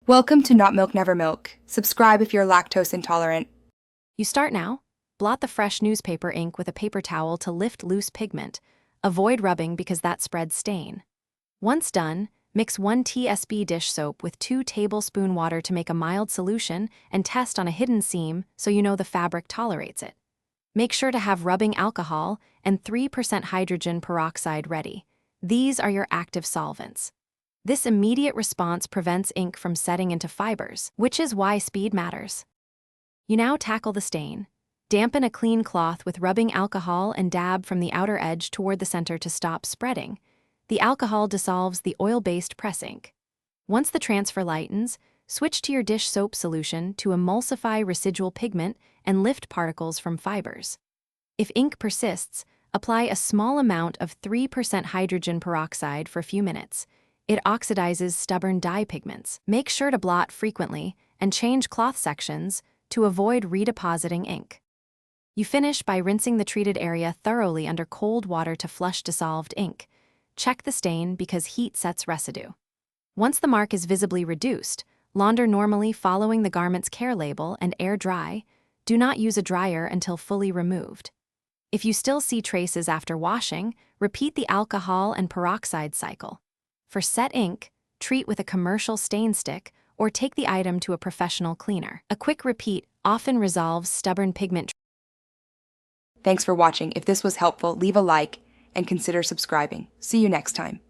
Welcome to Not Milk Never Milk. Subscribe if you're lactose intolerant. You start now. Blot the fresh newspaper ink with a paper towel to lift loose pigment. Avoid rubbing because that spreads stain. Once done, mix 1 TSB dish soap with 2 tablespoon water to make a mild solution and test on a hidden seam so you know the fabric tolerates it. Make sure to have rubbing alcohol and 3% hydrogen peroxide ready. These are your active solvents. This immediate response prevents ink from setting into fibers, which is why speed matters. You now tackle the stain. Dampen a clean cloth with rubbing alcohol and dab from the outer edge toward the center to stop spreading. The alcohol dissolves the oil-based press ink. Once the transfer lightens, switch to your dish soap solution to emulsify residual pigment and lift particles from fibers. If ink persists, apply a small amount of 3% hydrogen peroxide for a few minutes. It oxidizes stubborn dye pigments. Make sure to blot frequently and change cloth sections to avoid redepositing ink. You finish by rinsing the treated area thoroughly under cold water to flush dissolved ink. Check the stain because heat sets residue. Once the mark is visibly reduced, launder normally following the garment's care label and air dry. Do not use a dryer until fully removed. If you still see traces after washing, repeat the alcohol and peroxide cycle. For set ink, treat with a commercial stain stick or take the item to a professional cleaner. A quick repeat often resolves stubborn pigment. Thanks for watching. If this was helpful, leave a like and consider subscribing. See you next time.